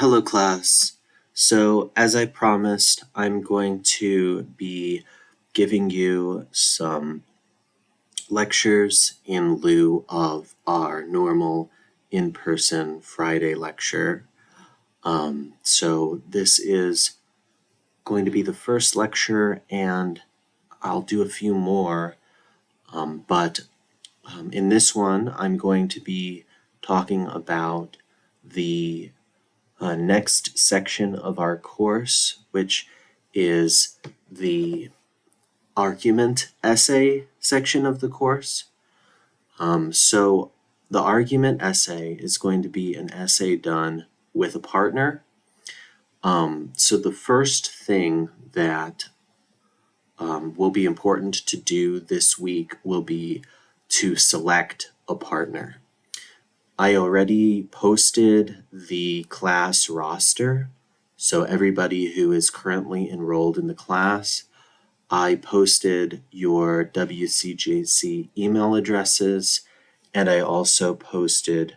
Hello, class. So, as I promised, I'm going to be giving you some lectures in lieu of our normal in-person Friday lecture. So this is going to be the first lecture, and I'll do a few more, but in this one, I'm going to be talking about the next section of our course, which is the argument essay section of the course. So the argument essay is going to be an essay done with a partner. So the first thing that will be important to do this week will be to select a partner. I already posted the class roster, so everybody who is currently enrolled in the class. I posted your WCJC email addresses, and I also posted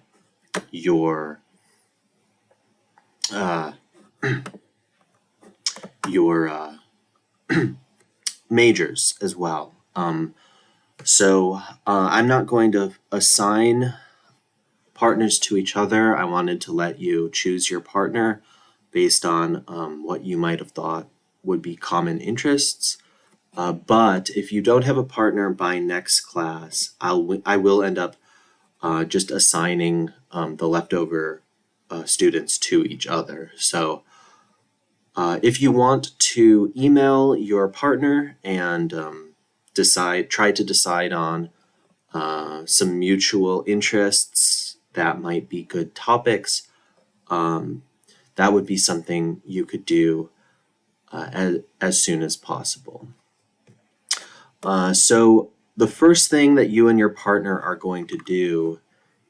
your majors as well. So I'm not going to assign partners to each other. I wanted to let you choose your partner based on what you might have thought would be common interests. But if you don't have a partner by next class, I will end up just assigning the leftover students to each other. So if you want to email your partner and try to decide on some mutual interests that might be good topics, that would be something you could do as soon as possible. So the first thing that you and your partner are going to do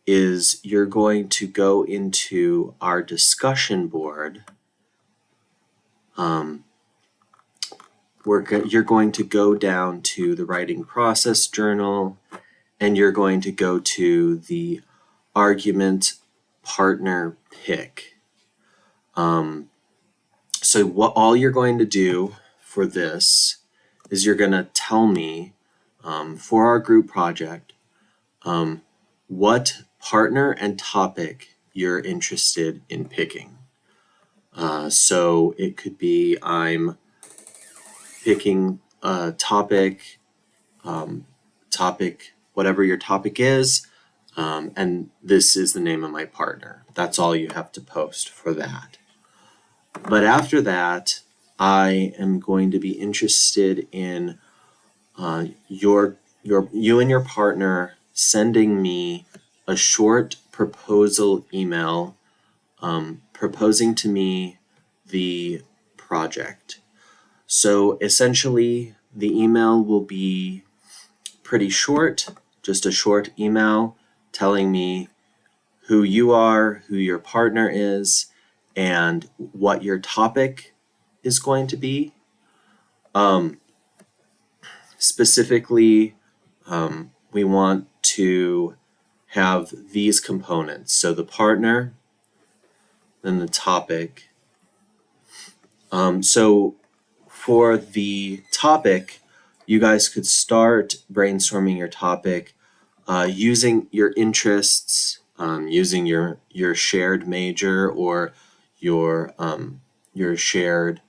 is you're going to go into our discussion board. You're going to go down to the writing process journal, and you're going to go to the argument partner pick. So all you're going to do for this is you're going to tell me for our group project what partner and topic you're interested in picking. So it could be I'm picking a topic, whatever your topic is, and this is the name of my partner. That's all you have to post for that. But after that, I am going to be interested in you and your partner sending me a short proposal email proposing to me the project. So essentially, the email will be pretty short, just a short email telling me who you are, who your partner is, and what your topic is going to be. Specifically, we want to have these components. So the partner, then the topic. So for the topic, you guys could start brainstorming your topic using your interests, using your shared major or your shared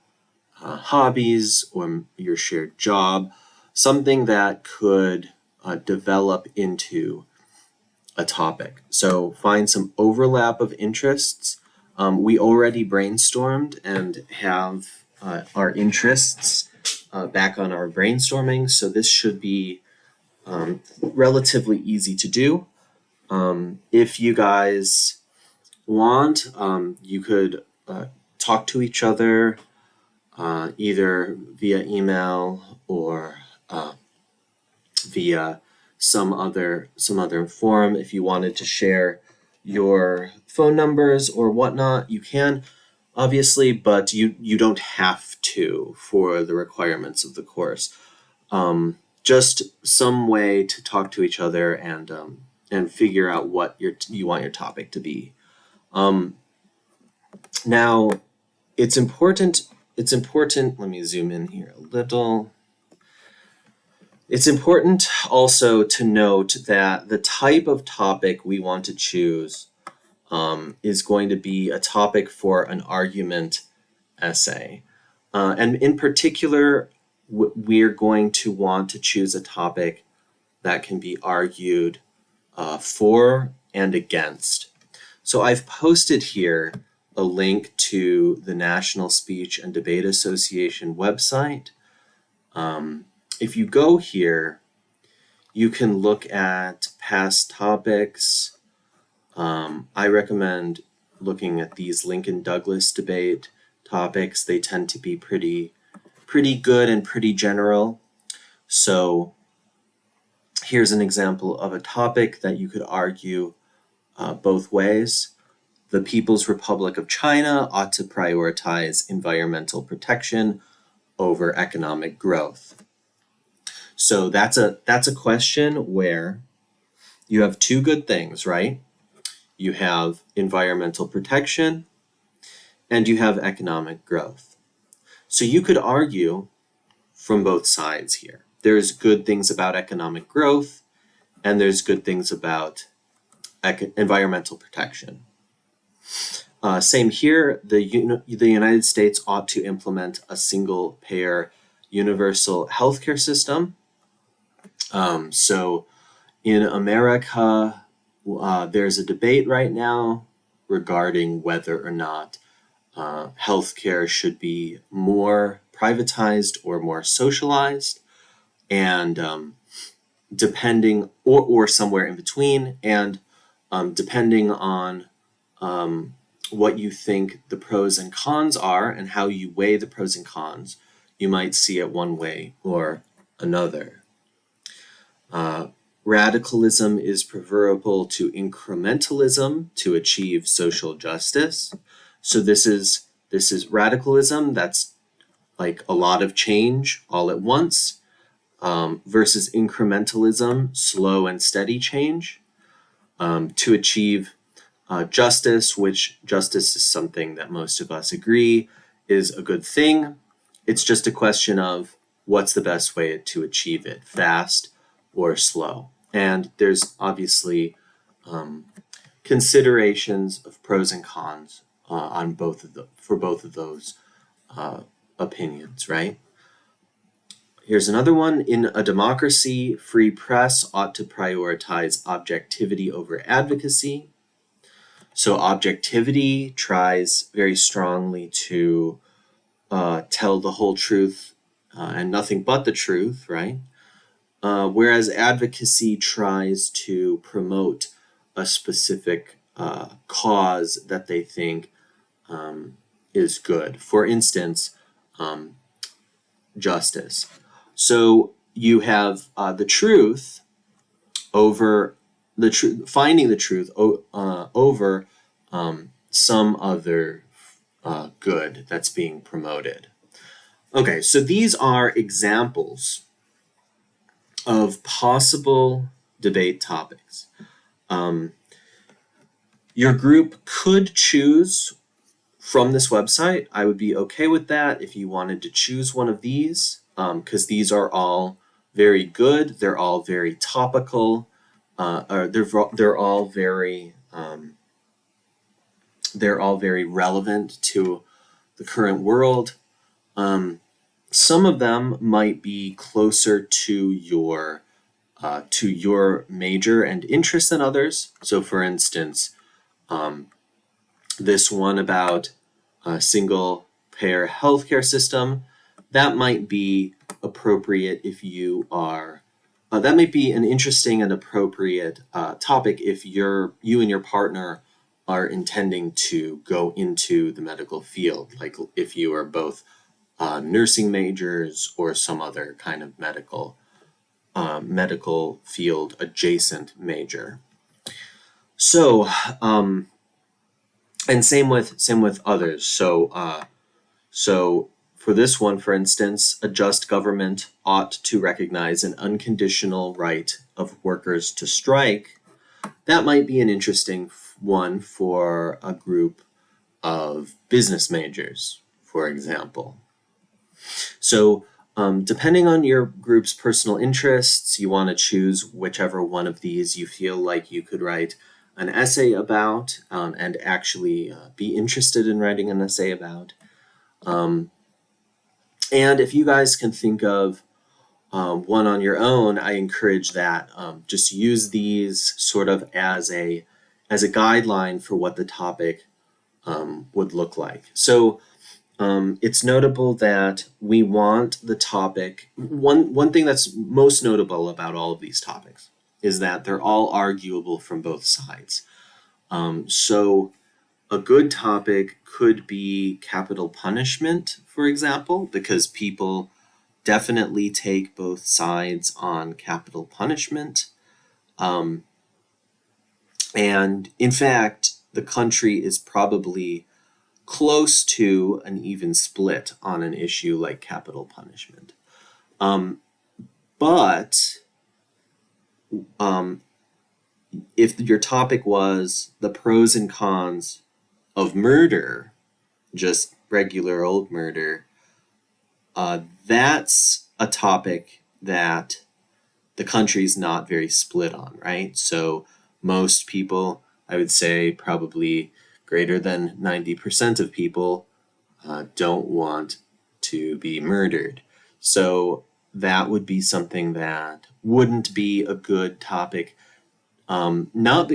hobbies or your shared job, something that could develop into a topic. So find some overlap of interests. We already brainstormed and have our interests back on our brainstorming, so this should be relatively easy to do. If you guys want, you could talk to each other either via email or via some other forum. If you wanted to share your phone numbers or whatnot, you can, obviously, but you don't have to for the requirements of the course. Just some way to talk to each other and figure out what you want your topic to be. Now, it's important, let me zoom in here a little. It's important also to note that the type of topic we want to choose is going to be a topic for an argument essay. And in particular, we're going to want to choose a topic that can be argued for and against. So I've posted here a link to the National Speech and Debate Association website. If you go here, you can look at past topics. I recommend looking at these Lincoln Douglas debate topics. They tend to be pretty good and pretty general. So here's an example of a topic that you could argue both ways. The People's Republic of China ought to prioritize environmental protection over economic growth. So that's a question where you have two good things, right? You have environmental protection and you have economic growth. So you could argue from both sides here. There's good things about economic growth and there's good things about environmental protection. Same here, the United States ought to implement a single-payer universal healthcare system. So in America, there's a debate right now regarding whether or not healthcare should be more privatized or more socialized, and depending, or somewhere in between, and depending on what you think the pros and cons are and how you weigh the pros and cons, you might see it one way or another. Radicalism is preferable to incrementalism to achieve social justice. So this is radicalism, that's like a lot of change all at once, versus incrementalism, slow and steady change, to achieve justice, which justice is something that most of us agree is a good thing. It's just a question of what's the best way to achieve it, fast or slow. And there's obviously considerations of pros and cons on for both of those opinions, right? Here's another one. In a democracy, free press ought to prioritize objectivity over advocacy. So objectivity tries very strongly to tell the whole truth and nothing but the truth, right? Whereas advocacy tries to promote a specific cause that they think is good. For instance, justice. So you have the truth over finding the truth over some other good that's being promoted. Okay, so these are examples of possible debate topics. Your group could choose from this website. I would be okay with that if you wanted to choose one of these, because these are all very good. They're all very topical. They're all very relevant to the current world. Some of them might be closer to your major and interest than others. So, for instance, this one about a single-payer healthcare system, that might be appropriate if you are. That might be an interesting and appropriate topic if you and your partner are intending to go into the medical field, like if you are both nursing majors or some other kind of medical field adjacent major. So, and same with others. So for this one, for instance, a just government ought to recognize an unconditional right of workers to strike. That might be an interesting one for a group of business majors, for example. So depending on your group's personal interests, you want to choose whichever one of these you feel like you could write an essay about and actually be interested in writing an essay about. And if you guys can think of one on your own, I encourage that. Just use these sort of as a guideline for what the topic would look like. So it's notable that we want the topic. One thing that's most notable about all of these topics is that they're all arguable from both sides. So a good topic could be capital punishment, for example, because people definitely take both sides on capital punishment. And in fact, the country is probably close to an even split on an issue like capital punishment. But if your topic was the pros and cons of murder, just regular old murder, that's a topic that the country's not very split on, right? So most people, I would say probably greater than 90% of people don't want to be murdered. So that would be something that wouldn't be a good topic, not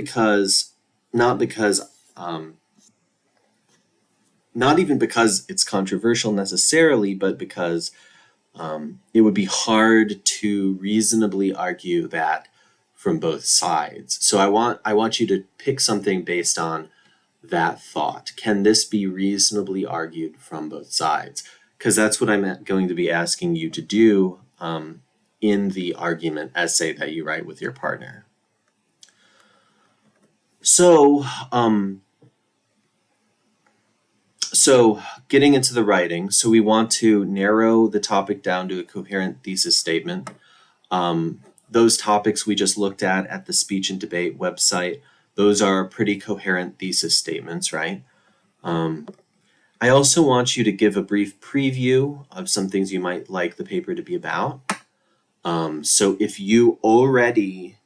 even because it's controversial necessarily, but because it would be hard to reasonably argue that from both sides. So I want you to pick something based on that thought. Can this be reasonably argued from both sides? Because that's what I'm going to be asking you to do in the argument essay that you write with your partner. So getting into the writing, so we want to narrow the topic down to a coherent thesis statement. Those topics we just looked at the speech and debate website, those are pretty coherent thesis statements, right? I also want you to give a brief preview of some things you might like the paper to be about. So if you already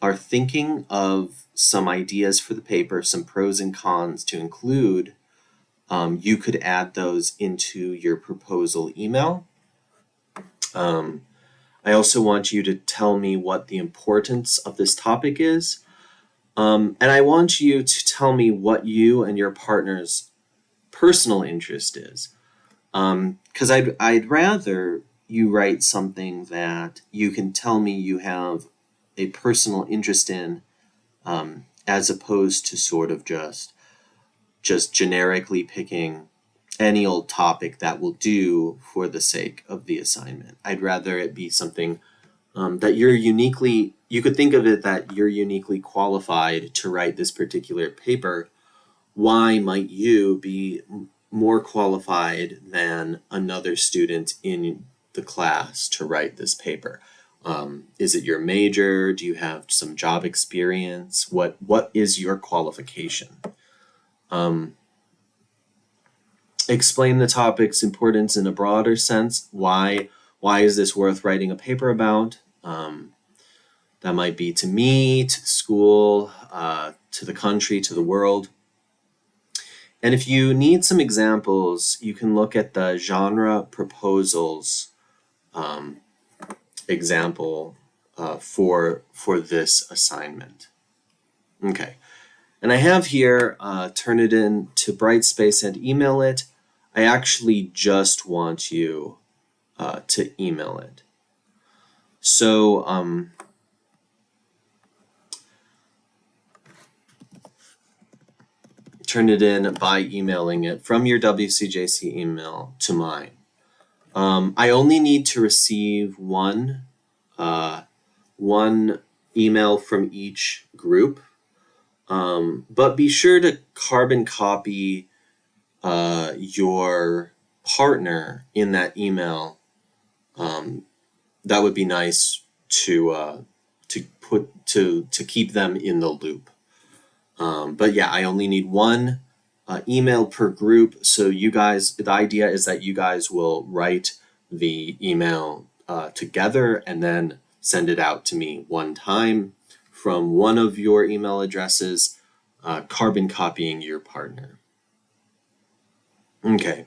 are thinking of some ideas for the paper, some pros and cons to include, you could add those into your proposal email. I also want you to tell me what the importance of this topic is. And I want you to tell me what you and your partner's personal interest is. Because I'd rather you write something that you can tell me you have a personal interest in, as opposed to sort of just generically picking any old topic that will do for the sake of the assignment. I'd rather it be something that you could think of it that you're uniquely qualified to write this particular paper. Why might you be more qualified than another student in the class to write this paper? Is it your major? Do you have some job experience? What is your qualification? Explain the topic's importance in a broader sense. Why is this worth writing a paper about? That might be to me, to the school, to the country, to the world. And if you need some examples, you can look at the genre proposals example for this assignment. Okay, and I have here, turn it in to Brightspace and email it. I actually just want you to email it. So turn it in by emailing it from your WCJC email to mine. I only need to receive one email from each group, but be sure to carbon copy your partner in that email. That would be nice to keep them in the loop. But yeah, I only need one email per group. So you guys, the idea is that you guys will write the email together and then send it out to me one time from one of your email addresses, carbon copying your partner. Okay,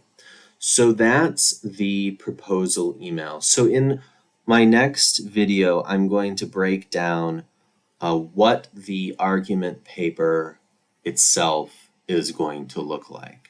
so that's the proposal email. So in my next video, I'm going to break down what the argument paper itself is going to look like.